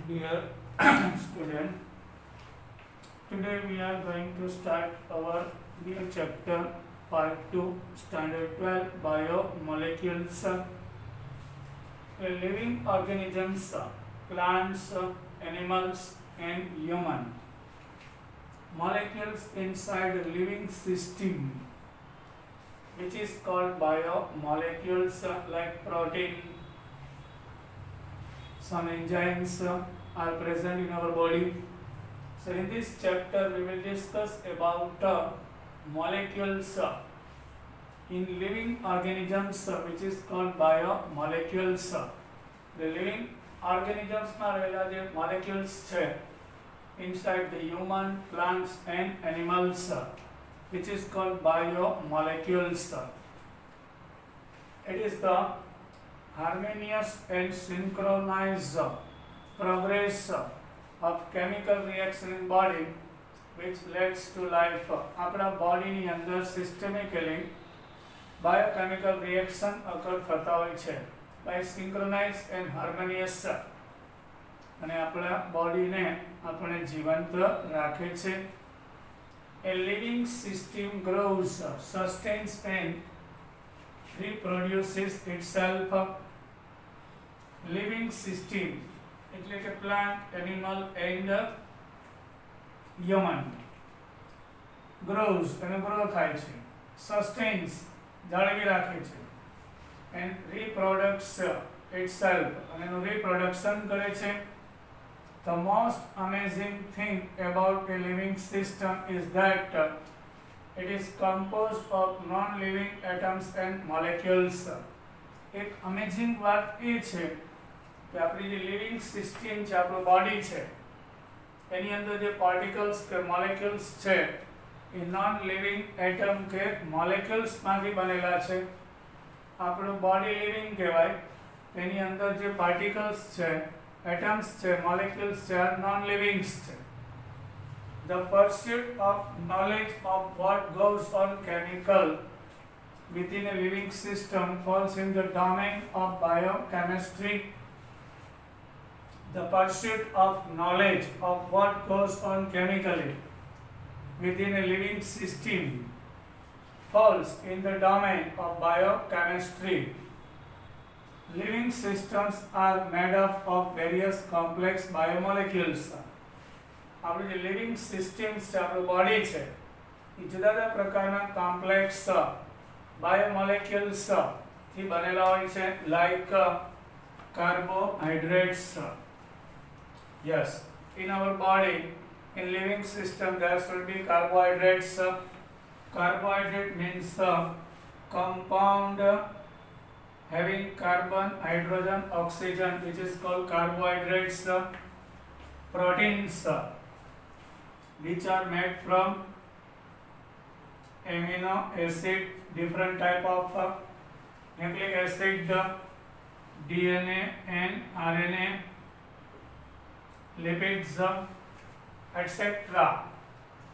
Dear student, today we are going to start our new chapter part 2 standard 12 biomolecules, living organisms, plants, animals and human. Molecules inside a living system which is called biomolecules, like protein. Some enzymes are present in our body. So in this chapter we will discuss about molecules in living organisms, which is called biomolecules. The living organisms માં રહેલા જે molecules છે inside the human, plants and animals, which is called biomolecules. It is the harmonious and synchronized progress of chemical reaction in body which leads to life. આપણા બોડીની અંદર સિસ્ટમિકલી biochemical reaction occur થતા હોય છે by synchronized and harmonious, અને આપણા બોડીને આપણે જીવંત રાખે છે. A living system grows, sustains and reproduces itself. Living system એટલે કે plant, animal and human grows અને grow થાય છે, sustains જાળવી રાખે છે, and reproduces itself અને એનું reproduction કરે છે. The most amazing thing about a living system is that it is composed of non-living atoms and molecules. એક અમેઝિંગ વાત એ છે કે આપણી જે લિવિંગ સિસ્ટમ છે, આપણું બોડી છે, એની અંદર જે પાર્ટિકલ્સ કે મોલેક્યુલ્સ છે એ નોન લિવિંગ એટમ કે મોલેક્યુલ્સ માંથી બનેલા છે. આપણું બોડી લિવિંગ કહેવાય, એની અંદર જે પાર્ટિકલ્સ છે, એટમ્સ છે, મોલેક્યુલ્સ છે, આ નોન લિવિંગ્સ છે. The pursuit of knowledge of what goes on chemical within a living system falls in the domain of biochemistry. The pursuit of knowledge of what goes on chemically within a living system falls in the domain of biochemistry. Living systems are made up of various complex biomolecules. આપણી જે living systems છે, આપણું body છે, એ જુદા જુદા પ્રકારના complex biomolecules થી બનેલા હોય છે, like carbohydrates. Yes, in our body, in living system, there should be carbohydrates. Carbohydrate means compound having carbon, hydrogen, oxygen, which is called carbohydrates. Proteins, which are made from amino acid, different type of nucleic acid, DNA and RNA, lipids, etc.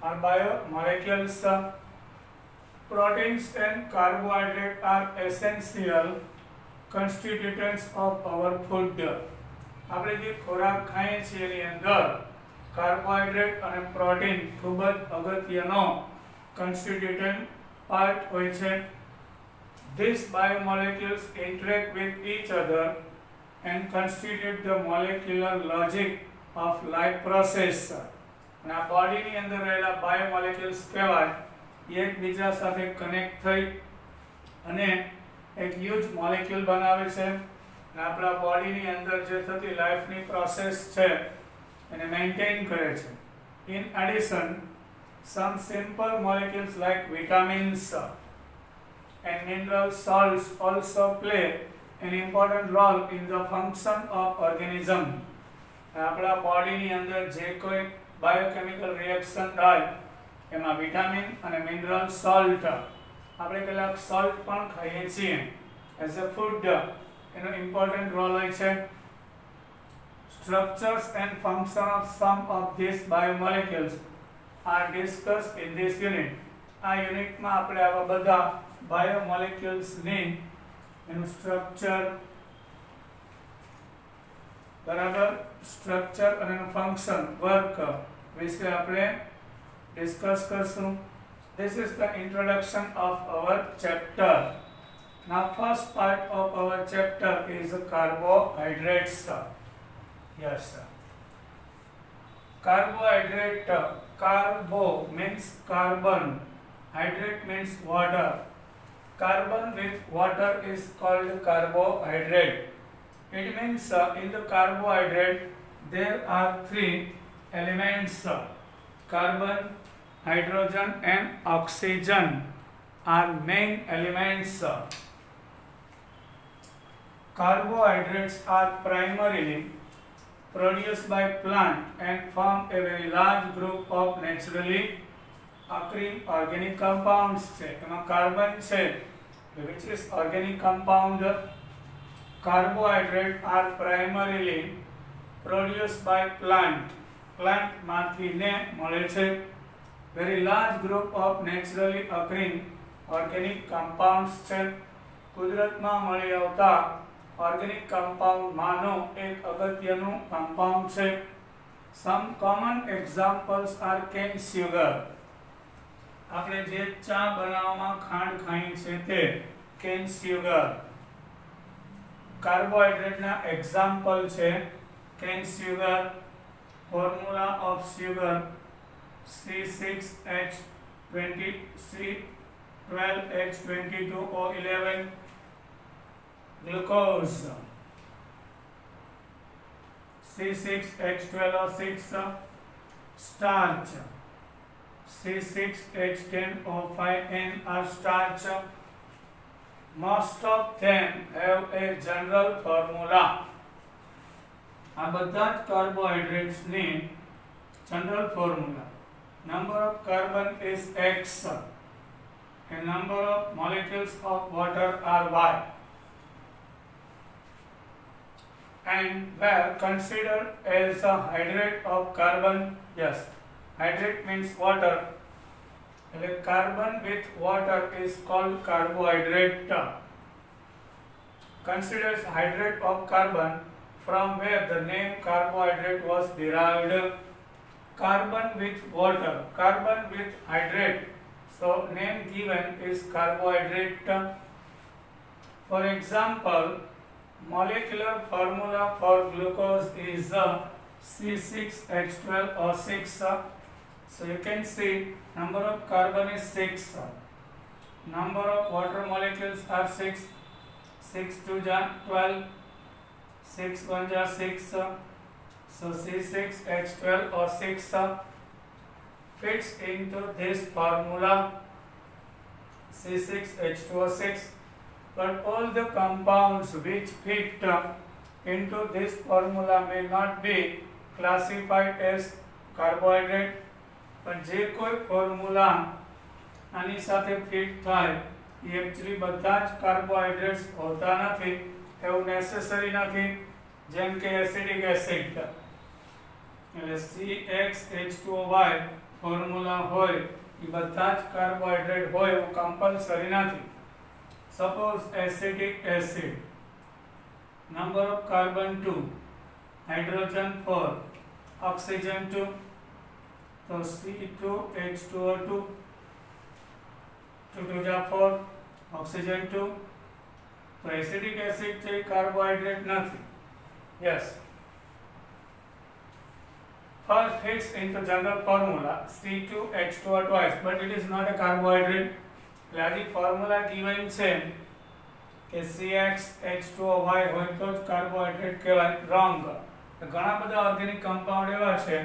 are biomolecules. Proteins and carbohydrates are essential constituents of our food. આપણે જે ખોરાક ખાઈએ છીએ એની અંદર carbohydrate અને protein ખૂબ જ અગત્યનો constituent part હોય છે. These biomolecules interact with each other and constitute the molecular logic of life process. અને આ બોડીની અંદર રહેલા બાયોમોલેક્યુલ્સ કહેવાય, એકબીજા સાથે કનેક્ટ થઈ અને એક હ્યુજ મોલેક્યુલ બનાવે છે, અને આપણા બોડીની અંદર જે થતી લાઈફની પ્રોસેસ છે એને મેન્ટેન કરે છે. In addition, some simple molecules like vitamins and mineral salts also play an important role in the function of organism. આપણા બોડીની અંદર જે કોઈ બાયોકેમિકલ રિએક્શન થાય એમાં વિટામિન અને મિનરલ સોલ્ટ, આપણે કેટલાક સોલ્ટ પણ ખાઈએ છીએ એઝ અ ફૂડ, એનો ઇમ્પોર્ટન્ટ રોલ હોય છે. Structures and function of some of these biomolecules are discussed in this unit. આ યુનિટમાં આપણે આવા બધા બાયોમોલેક્યુલ્સની એનું સ્ટ્રક્ચર બરાબર સ્ટ્રક્ચર અને એનું ફંક્શન વર્ક વિશે આપણે ડિસ્કસ કરશું. This is the introduction of our chapter. Now first part of our chapter is carbohydrates. Yes. Carbohydrate. Carbo means carbon. Hydrate means water. Carbon with water is called carbohydrate. It means in the carbohydrate there are three elements: carbon, hydrogen and oxygen are main elements. Carbohydrates are primarily produced by plant and form a very large group of naturally occurring organic compounds. Carbon which is organic compound. Carbohydrates are primarily produced by plant. Plant માંથી ને મળે છે. Very large group of naturally occurring organic compounds છે. કુદરતમાં મળી આવતા organic compound માનો એક અગત્યનું compound છે. Some common examples are cane sugar. આપણે જે ચા બનાવવામાં ખાંડ ખાઈએ છીએ તે cane sugar. કાર્બોહાઈડ્રેટ ના એક્ઝામ્પલ છે cane sugar. Formula of sugar C6H12H22O11. Glucose C6H12O6. Starch C6H10O5N are starch. Most of them have a general formula. આ બધા જ કાર્બોહાઈડ્રેટ્સ ની general formula. Number of carbon is X and number of molecules of water are Y, and were considered as a hydrate of carbon. Yes, hydrate means water. Carbon with water is called carbohydrate. Considered hydrate of carbon, from where the name carbohydrate was derived. Carbon with water, carbon with hydrate, so name given is carbohydrate. For example, molecular formula for glucose is C6H12O6. So you can see number of carbon is 6, number of water molecules are 6, 6 2 12, 6 1 6. So C6H12O6 fits into this formula C6H2O6, but all the compounds which fit into this formula may not be classified as carbohydrate. પણ જે કોઈ formula આની સાથે fit થાય એ actually બધા જ carbohydrates હોતા નથી, એવું નેસેસરી નથી. જેમ કે એસિડિક એસિડ એટલે CxH2O ફોર્મ્યુલા હોય એ બધા જ કાર્બોહાઈડ્રેટ હોય એવું કમ્પલસરી નથી. Suppose acidic acid, number of carbon 2, hydrogen 4, oxygen 2, तो C2H2O2, 2 2 4, ऑक्सीजन 2. तो एसिडिक एसिड છે કાર્બોહાઈડ્રેટ નથી. Yes. First fits into general formula C2H2O twice, but it is not a carbohydrate. લાગી ફોર્મ્યુલા given છે કે CxH2O હોય તો જ કાર્બોહાઈડ્રેટ કહેવાય. રોંગ. ઘણા બધા ઓર્ગેનિક કમ્પાઉન્ડ એવા છે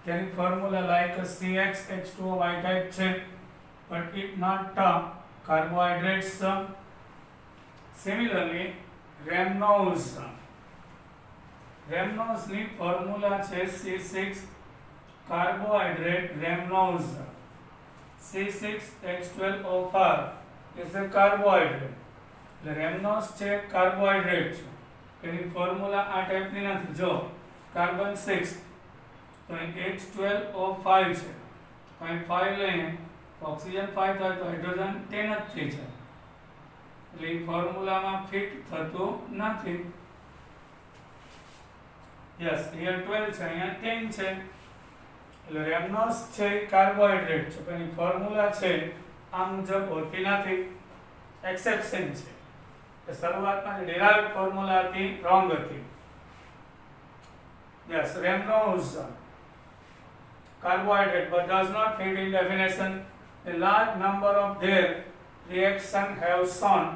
જેની ફોર્મ્યુલા લાઈક CxH2O ટાઈપ છે, but it not carbohydrates. Similarly, Ramnose ની ફોર્મ્યુલા છે C6 carbohydrate Ramnose. C6H12O4 is a carbohydrate. એટલે Ramnose છે કાર્બોહાઈડ્રેટ છે. એની ફોર્મ્યુલા આ ટાઈપની નથી. જો કાર્બન 6 તો H12O5 છે, અહીં 5 લઈએ તો ઓક્સિજન 5 થાય તો હાઇડ્રોજન 10 જ થઈ જાય. એટલે એ ફોર્મ્યુલામાં ફિટ થતું નથી. યસ here 12 છે અહીંયા 10 છે એટલે રેમનોસ છે કાર્બોહાઈડ્રેટ છે પણ એની ફોર્મ્યુલા છે આ મુજબ હોતી નથી એક્સેપ્શન છે એ શરૂઆતમાં જે ડિરાઇવ્ડ ફોર્મ્યુલા હતી રોંગ હતી yes રેમનોસ carbohydrate but does not fit in definition. A large number of their reactions have shown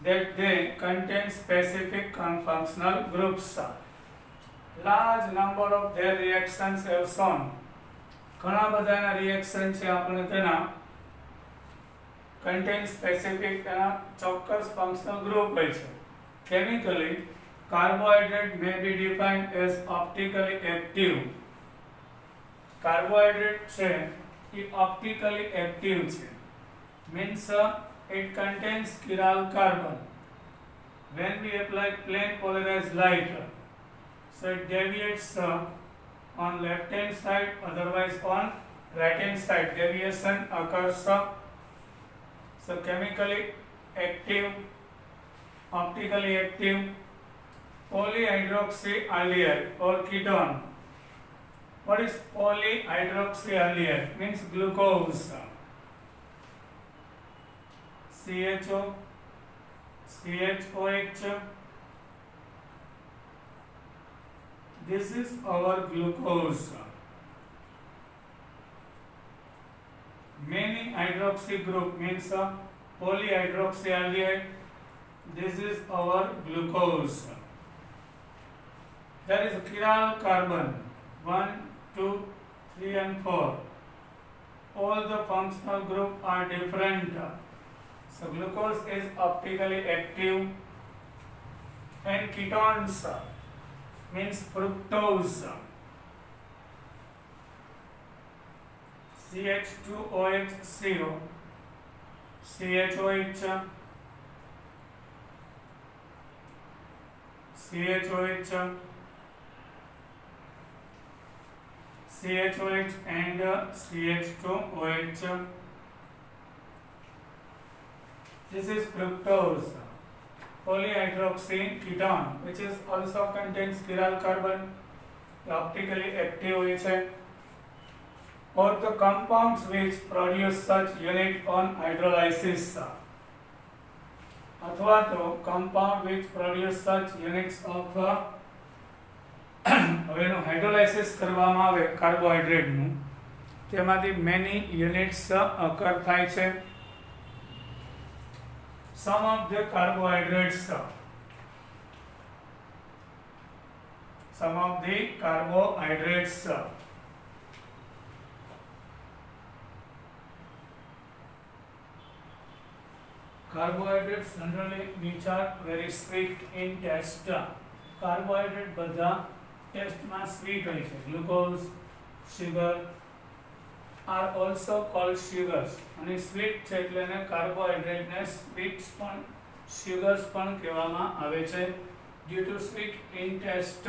that they contain specific functional groups. Large number of their reactions have shown ઘણા બધાના reaction છે આપણે તેના contain specific તેના ચોક્કસ functional group હોય છે. Chemically, carbohydrate may be defined as optically active. Carbohydrate છે એ optically active છે means it contains chiral carbon. When we apply plain polarized light, so it deviates on left hand side, otherwise on right hand side. Deviation occurs so chemically active, optically active polyhydroxyaldehyde or ketone. What is polyhydroxyaldehyde? Means glucose. CHO, CHOH. This is our glucose. Many hydroxy group means polyhydroxyaldehyde. This is our glucose. There is chiral carbon 1, 2, 3 and 4. All the functional group are different. So glucose is optically active and ketones means fructose. CH2OH, CHOH, CHOH, CHOH and CH2OH. This is fructose, polyhydroxy ketone, which is also contains chiral carbon, optically active હોય છે. Or the compounds which produce such unit on hydrolysis. અથવા તો compound which produce such units of હવે એનું હાઇડ્રોલાઇસિસ કરવામાં આવે કાર્બોહાઈડ્રેટનું તેમાંથી many units અકર થાય છે. Some of the carbohydrates carbohydrates generally which are very sweet in taste. Carbohydrate બધા ટેસ્ટમાં સ્વીટ હોય છે. Glucose, sugar are also called sugars. અને સ્વીટ છે એટલે એને કાર્બોહાઈડ્રેટને સ્વીટ્સ પણ sugars પણ કહેવામાં આવે છે. Due to sweet in taste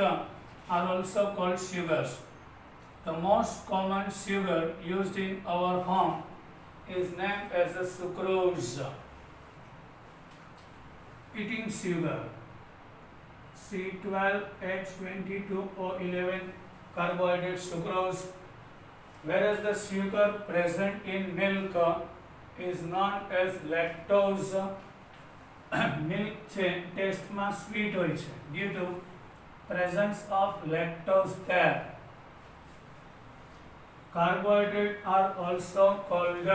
are also called sugars. The most common sugar used in our home is named as a sucrose. Eating sugar C12H22O11 carbohydrate sucrose, whereas the sugar present in milk is known as lactose. Milk છે ટેસ્ટમાં sweet હોય છે due to presence of lactose there. Carbohydrates are also called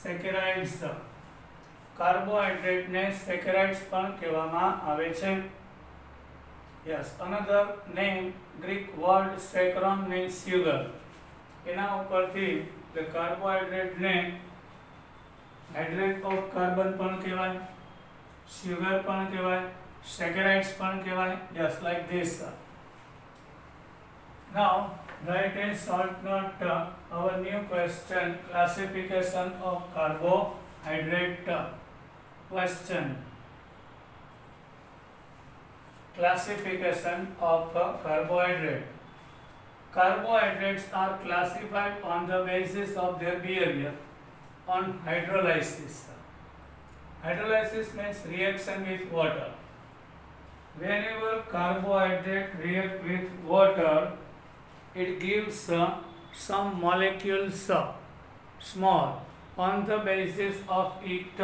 saccharides. કાર્બોહાઈડ્રેટને સેકેરાઇડ્સ પણ કહેવામાં આવે છે. Yes, another name, Greek word saccharon means sugar. એના ઉપરથી the carbohydrate ને hydrate of carbon પણ કહેવાય, sugar પણ કહેવાય, saccharides પણ કહેવાય. Just like this. Now, write a short note our new question, classification of carbohydrate. Question. Classification of carbohydrate. Carbohydrates are classified on the basis of their behavior on hydrolysis. Hydrolysis means reaction with water. whenever carbohydrate react with water, it gives some molecules small on the basis of it.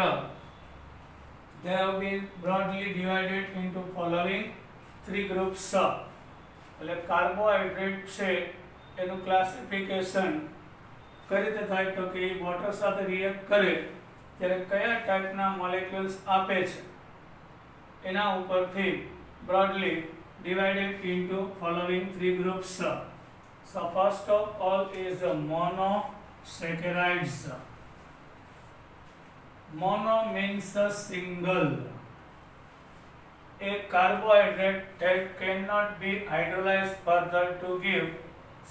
They have been broadly divided into following three groups. એટલે carbohydrate છે એનું classification કઈ રીતે થાય તો કે water સાથે react કરે ત્યારે કયા ટાઈપના મોલેક્યુલ્સ આપે છે એના ઉપરથી broadly divided into following three groups. So first of all is the monosaccharides. Mono means a single. A carbohydrate that cannot be hydrolyzed further to give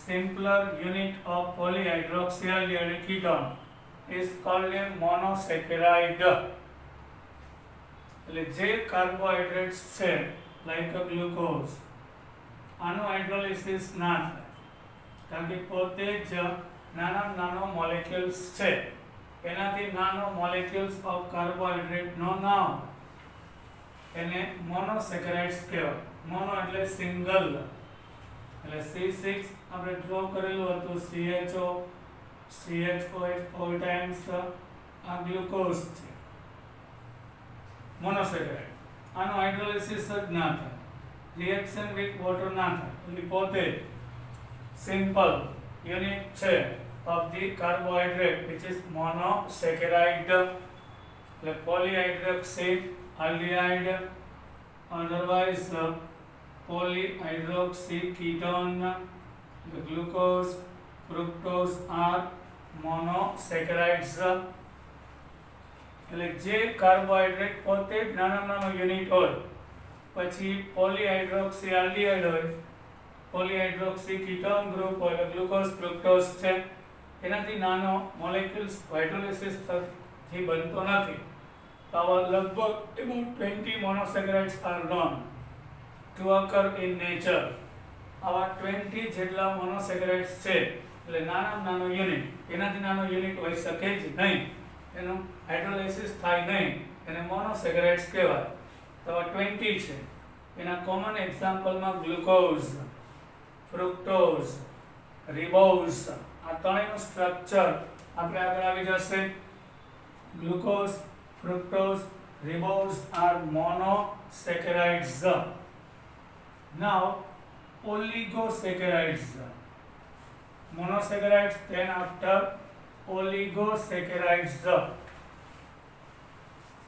simpler unit of polyhydroxyaldehyde ketone is called a monosaccharide. એટલે જે carbohydrates છે like glucose આનું hydrolysis ના થાય કારણ કે પોતે જ નાનો મોલેક્યુલ્સ છે એનાથી નાનો મોલેક્યુલ્સ ઓફ કાર્બોહાઈડ્રેટનો નામ એને મોનોસેકેરાઇડ્સ કહેવાય. મોનો એટલે સિંગલ એટલે C6 આપણે ડ્રો કરેલું હતું CHO CHOH 4 times આ ગ્લુકોઝ છે મોનોસેકેરાઇડ. આનો હાઇડ્રોલિસિસ જ ના થાય રિએક્શન વિથ વોટર ના થાય એટલે પોતે સિમ્પલ યુનિટ છે of the carbohydrate which is monosaccharide. એટલે polyhydroxy aldehyde otherwise polyhydroxy ketone. The glucose fructose are monosaccharides. એટલે જે કાર્બોહાઈડ્રેટ પોતે જ નાનો યુનિટ હોય પછી પોલીહાઇડ્રોક્સી આલ્ડીહાઇડ હોય પોલીહાઇડ્રોક્સી કીટોન ગ્રુપ હોય એટલે ગ્લુકોઝ ફ્રુક્ટોઝ છે એનાથી નાનો મોલેક્યુલ્સ હાઇડ્રોલિસિસ થી બનતો નથી. તો આવા લગભગ about 20 monosaccharides are known to occur in nature. આવા 20 જેટલા મોનોસેકેરાઇડ્સ છે એટલે નાનો યુનિટ એનાથી નાનો યુનિટ હોઈ શકે જ નહીં એનું હાઇડ્રોલાઇસિસ થાય નહીં એને મોનોસેકેરાઇડ્સ કહેવાય. તો આ 20 છે એના કોમન એક્ઝામ્પલમાં ગ્લુકોઝ ફ્રુક્ટોઝ રિબોઝ આ ત્રણેયનું સ્ટ્રક્ચર આપણે આગળ આવી જશે. Glucose fructose ribose are monosaccharides. Now oligosaccharides. Monosaccharides, then after oligosaccharides.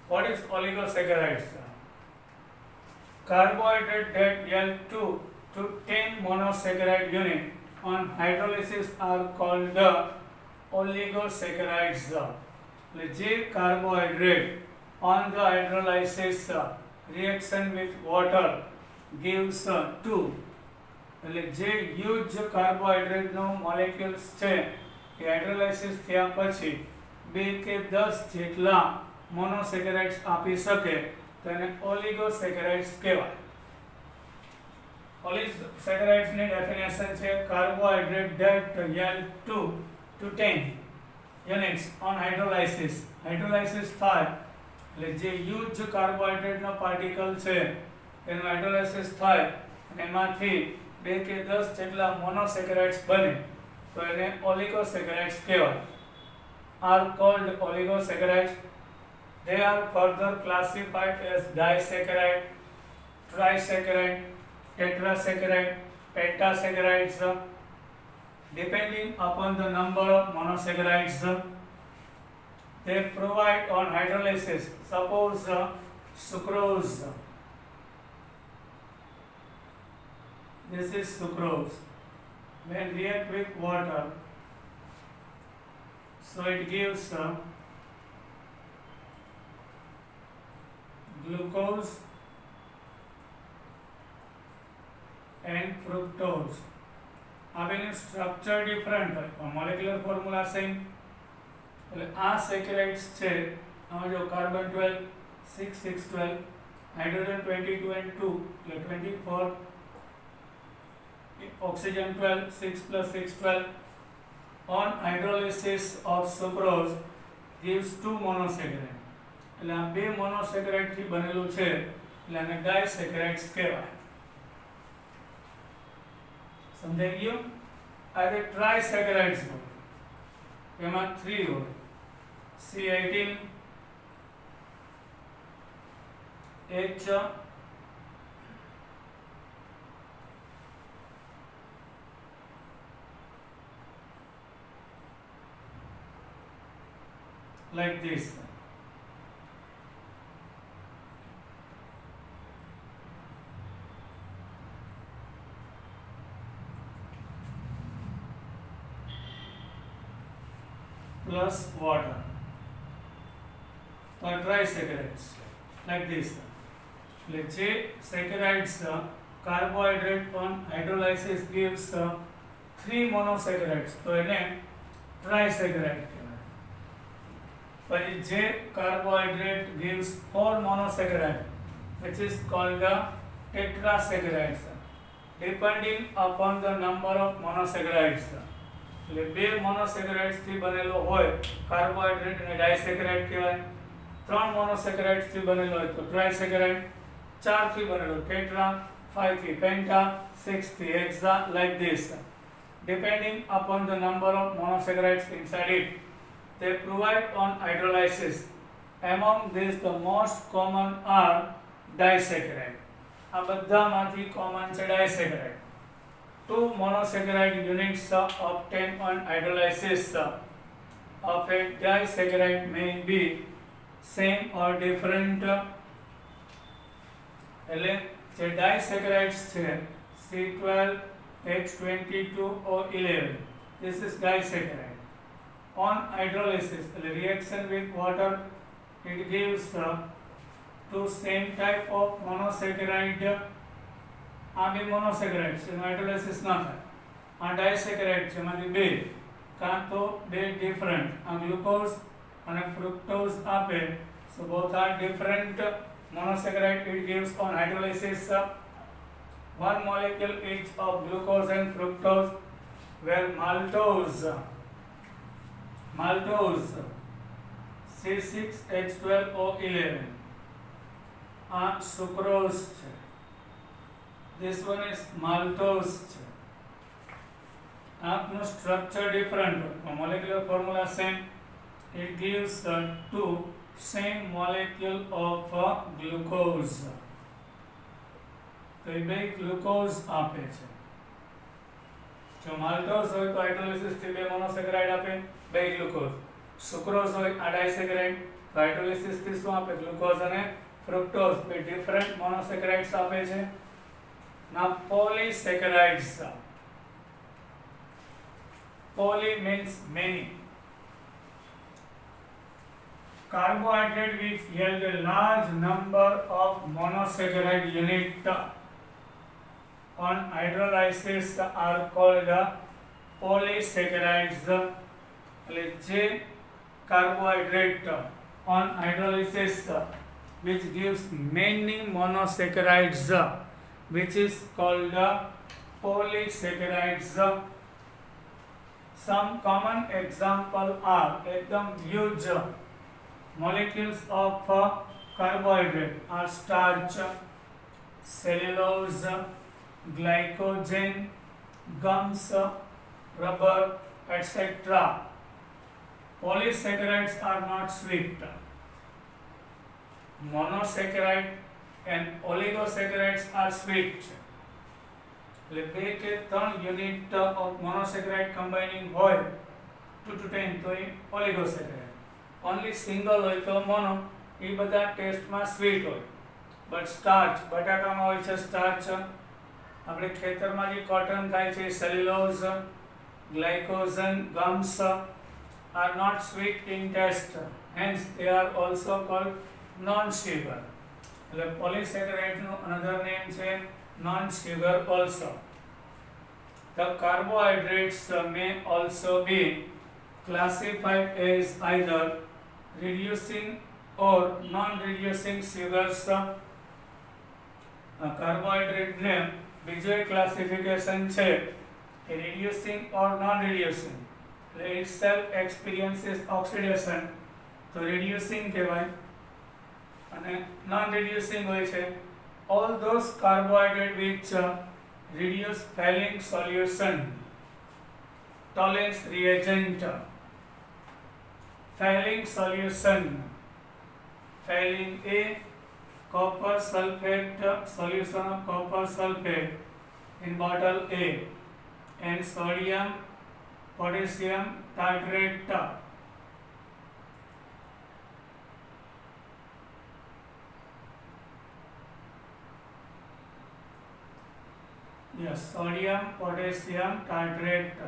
What is oligosaccharides? Carbohydrate that yield 2 to 10 monosaccharide unit on hydrolysis are called the oligosaccharides. જે carbohydrate on the hydrolysis reaction with water gives 2 એટલે જે huge કાર્બોહાઈડ્રેટનો molecules છે એ હાઇડ્રોલાઇસિસ થયા પછી 2 કે 10 જેટલા મોનોસેકેરાઇડ્સ આપી શકે તો એને ઓલિગોસેકેરાઇડ્સ કહેવાય. ઓલિગોસેકેરાઇડ્સની ડેફિનેશન છે carbohydrate that yield 2 to 10 units on hydrolysis. હાઇડ્રોલાઇસિસ થાય એટલે જે હ્યુજ કાર્બોહાઈડ્રેટનો પાર્ટિકલ છે એનું હાઇડ્રોલાઇસિસ થાય અને એમાંથી 2 કે 10 જેટલા મોનોસેકેરાઇડ્સ બને તો એને ઓલિગોસેકેરાઇડ્સ કહેવાય. Are called oligosaccharides. They are further classified as disaccharide, trisaccharide, tetrasaccharide, pentasaccharides depending upon the number of monosaccharides they provide on hydrolysis. Suppose sucrose. This is sucrose. When react with water, so it gives glucose and fructose. આ બેનું structure different હોય પણ molecular formula same. એટલે આ સેકેરાઇડ્સ છે આમાં જો carbon 12 6 6 12 hydrogen 22 and 2 એટલે 24 oxygen 12 6 plus 6 12 on hydrolysis of sucrose gives 2 monosaccharide. એટલે આ બે મોનોસેકેરાઇડ થી બનેલું છે એટલે આને ડાયસેકેરાઇડ્સ કહેવાય. સમજાઈ ગયું? આ જે ટ્રાયસેકેરાઇડ્સ હોય એમાં 3 હોય, C18, H, like this. Plus water. So trisaccharides like this. Let's say saccharides carbohydrate on hydrolysis gives 3 monosaccharides. So એને trisaccharide કહેવાય. પછી જે carbohydrate gives 4 monosaccharide, which is called the tetrasaccharides, depending upon the number of monosaccharides. એટલે બે મોનોસેકેરાઇડ્સ થી બનેલો હોય carbohydrate અને ડાયસેકેરાઇડ કહેવાય. 3 મોનોસેકેરાઇડ્સ થી બનેલો હોય તો ટ્રાયસેકેરાઇડ, 4 થી બનેલો ટેટ્રા, 5 થી પેન્ટા, 6 થી Hexa, like this. Depending upon the number of monosaccharides inside it, they provide on hydrolysis. Among these the most common are disaccharide. આ બધામાંથી કોમન છે ડાયસેકેરાઇડ. 2 monosaccharide units obtained on hydrolysis of a disaccharide may be same or different. એટલે જે ડાયસેકેરાઇડ્સ છે C12, H22 or 11, this is disaccharide. On hydrolysis, the reaction with water, it gives two same type of monosaccharide. આ બે monosaccharide છે, હાઇડ્રોલાઇસિસ ના થાય. આ ડાયસેકેરાઇડ છે, એમાંથી બે કાં તો બે ડિફરન્ટ, આ ગ્લુકોઝ અને ફ્રુક્ટોઝ આપે. So both are different monosaccharide. It gives on hydrolysis one molecule each of glucose and fructose, where maltose C6H12O11, sucrose છે. This one is maltose છે. આપનું structure different, molecular formula same. It gives two same molecule of glucose. તો એ બે glucose આપે છે. જો maltose હોય તો હાઇડ્રોલિસિસ થી બે મોનોસેકેરાઇડ આપે, બે ગ્લુકોઝ. સુક્રોઝ હોય આ ડાયસેકેરાઇડ, તો હાઇડ્રોલિસિસ થી શું આપે? ગ્લુકોઝ અને ફ્રુક્ટોઝ, બે ડિફરન્ટ મોનોસેકેરાઇડ્સ આપે છે. Now polysaccharides. Poly means many. Carbohydrate which yield a large number of monosaccharide unit on hydrolysis are called polysaccharides. એટલે જે carbohydrate on hydrolysis which gives many monosaccharides, which is called polysaccharides. Some common example are ekdam huge molecules of carbohydrate are starch, cellulose, glycogen, gums, rubber, etc. Polysaccharides are not sweet. Monosaccharide and oligosaccharides are sweet. એટલે 2 કે 3 unit of monosaccharide કમ્બાઇનિંગ હોય 2 to 10 તો એ ઓલિગોસેકેરાઇડ. Only single હોય તો mono. એ બધા ટેસ્ટમાં sweet હોય. But starch, બટાકામાં હોય છે સ્ટાર્ચ. આપણે ખેતરમાં જે કોટન થાય છે cellulose, glycogen, gums are not sweet in taste, hence they are also called non-sugar. એટલે પોલિસેકેરાઇડનું another name છે non-sugar also. The carbohydrates may also be classified as either reducing or non-reducing sugars. Carbohydrate ને બીજો એક classification છે કે reducing or non-reducing. itself experiences oxidation, તો reducing કહેવાય, અને non reducing હોય છે all those carbohydrates which reduce failing solution, Tollens reagent, failing solution, failing A, copper sulfate, solution of copper sulfate in bottle A, and sodium potassium tartrate. Yes, sodium potassium tartrate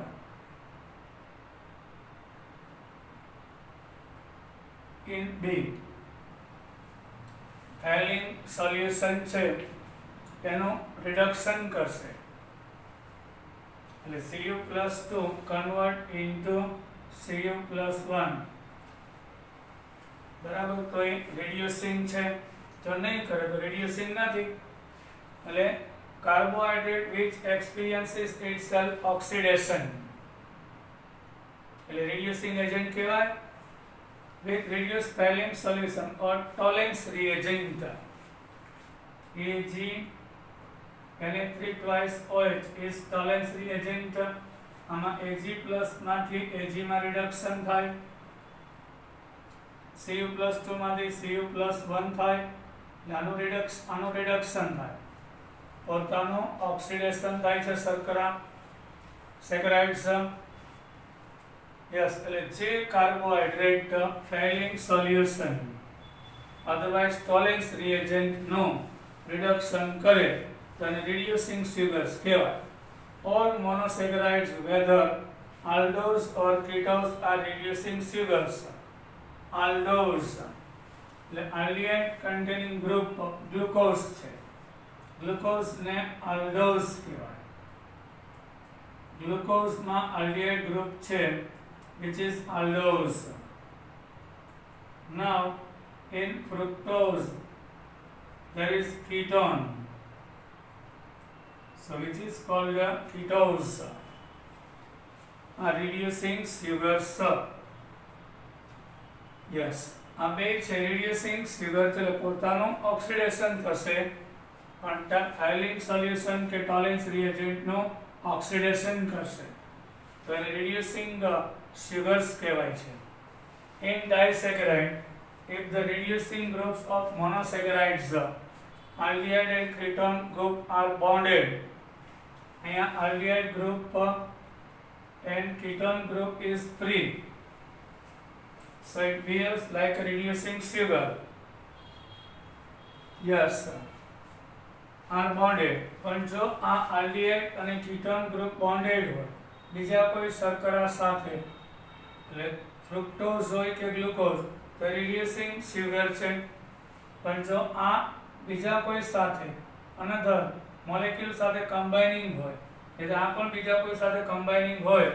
in B. Fehling solution છે તેનું reduction કરશે એટલે Cu+2 convert into Cu+1 બરાબર. તો એ reducing છે, જો નહીં કરે તો રિડ્યુસિંગ નથી. એટલે carbohydrate which experiences itself oxidation એટલે રિડ્યુસિંગ એજન્ટ કહેવાય. with reduced failing solution or Tollens reagent, Ag Na3 twice OH is Tollens reagent. આમાં Ag plus માંથી Ag માં રિડક્શન થાય, Cu+2 માંથી Cu+1 થાય, આનું રિડક્શન થાય, પોતાનું ઓક્સિડેશન થાય છે શર્કરા સેકરાઇડ્સ. યસ, એટલે જે carbohydrate Fehling solution otherwise Tollens reagent નું રિડક્શન કરે તો એને રિડ્યુસિંગ સુગર્સ કહેવાય. All monosaccharides whether aldose or ketose are reducing sugars. aldose એટલે aldehyde containing group ગ્લુકોઝ છે, ગ્લુકોઝ ને aldose કહેવાય. ગ્લુકોઝ માં aldehyde ગ્રુપ છે which is aldose. Now in fructose there is ketone, so which is called ketose, reducing sugars. Yes, આ બે છે reducing sugar એટલે પોતાનું ઓક્સિડેશન થશે, પણ ફાઇલિંગ સોલ્યુશન કે ટોલેન્સ રિએજન્ટ નું ઓક્સિડેશન કરશે તો એને રિડ્યુસિંગ sugars કહેવાય છે. In disaccharide, if the reducing groups of monosaccharides aldehyde and ketone group are bonded, અહીંયા aldehyde group and ketone group is free, so it behaves like a reducing sugar. Yes, are bonded. પણ જો આ aldehyde અને ketone group bonded હોય બીજા કોઈ શર્કરા સાથે, એટલે ફ્રુક્ટોઝ હોય કે ગ્લુકોઝ તો રિડ્યુસિંગ સુગર છે, પણ જો આ બીજા કોઈ સાથે અનધર મોલેક્યુલ સાથે કમ્બાઇનિંગ હોય એટલે આ પણ બીજા કોઈ સાથે કમ્બાઇનિંગ હોય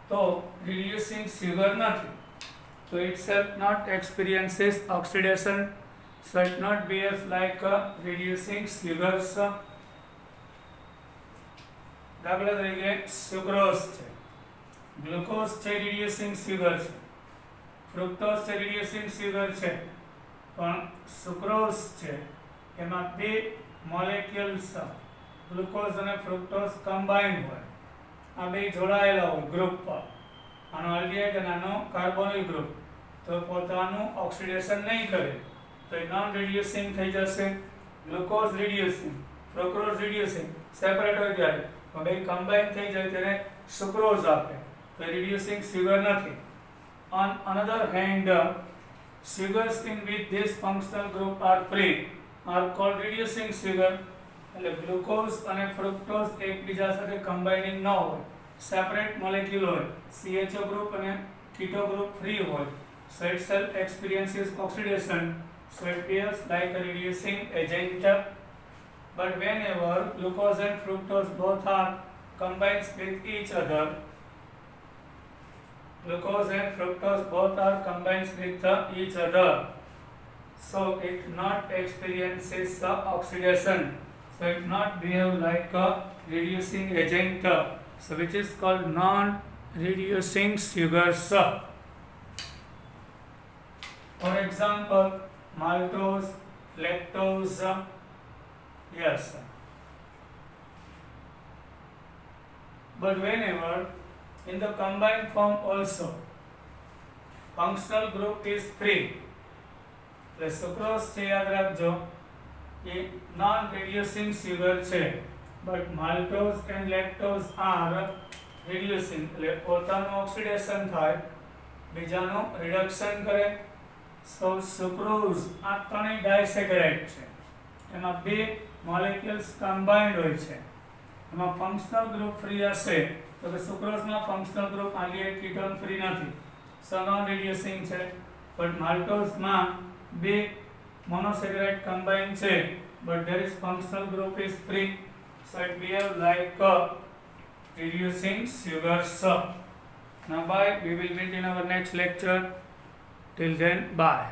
તો રિડ્યુસિંગ સુગર નથી. So itself not experiences oxidation, so it not behaves like a reducing sugars. દાખલા તરીકે સુક્રોઝ છે, ગ્લુકોઝ છે રિડ્યુસિંગ સુગર છે, ફ્રુક્ટોઝ છે રિડ્યુસિંગ સુગર છે, પણ સુક્રોઝ છે એમાં બે મોલેક્યુલ્સ ગ્લુકોઝ અને ફ્રુક્ટોઝ કમ્બાઇન્ડ હોય, આ બે જોડાયેલા હોય ગ્રુપ પર, આનો આલ્ડિહાઇડ અને આનો કાર્બોનિલ ગ્રુપ, તો પોતાનું ઓક્સિડેશન નહીં કરે તો એ નોન રિડ્યુસિંગ થઈ જશે. Glucose reducing, fructose reducing separate હોય ત્યારે બે કમ્બાઇન થઈ જાય ત્યારે સુક્રોઝ આપે તો રિડ્યુસિંગ સુગર નથી. On another hand, sugars in which this functional group are free are called reducing sugar. એટલે ગ્લુકોઝ અને ફ્રુક્ટોઝ એકબીજા સાથે કમ્બાઇનિંગ ન હોય, સેપરેટ મોલેક્યુલ હોય, CHO ગ્રુપ અને keto group free હોય, so itself experiences oxidation, so it behaves like a reducing agent. But whenever glucose and fructose both are combined with each other, glucose and fructose both are combined with each other, so it not experiences oxidation, so it not behave like a reducing agent, so which is called non-reducing sugars. For example, maltose, lactose, Yes. But whenever in the combined form also functional group is 3, એટલે sucrose છે યાદ રાખજો એ non reducing sugar છે, but maltose and lactose are reducing, એટલે પોતાનું oxidation થાય, બીજાનું રિડક્શન કરે. સો સુક્રોઝ આ ત્રણેય ડાયસેકેરાઇડ છે, એમાં બે મોલેક્યુલ્સ કમ્બાઇન્ડ હોય છે, એમાં ફંક્શનલ ગ્રુપ ફ્રી હશે તો કે સુક્રોઝમાં functional group aldehyde ketone free નથી, સો નોન રિડ્યુસિંગ છે. બટ માલ્ટોઝમાં બે monosaccharide combined છે, but there is functional group is free, so it behave like a reducing sugars. Now bye, we will meet in our next lecture. Till then, bye.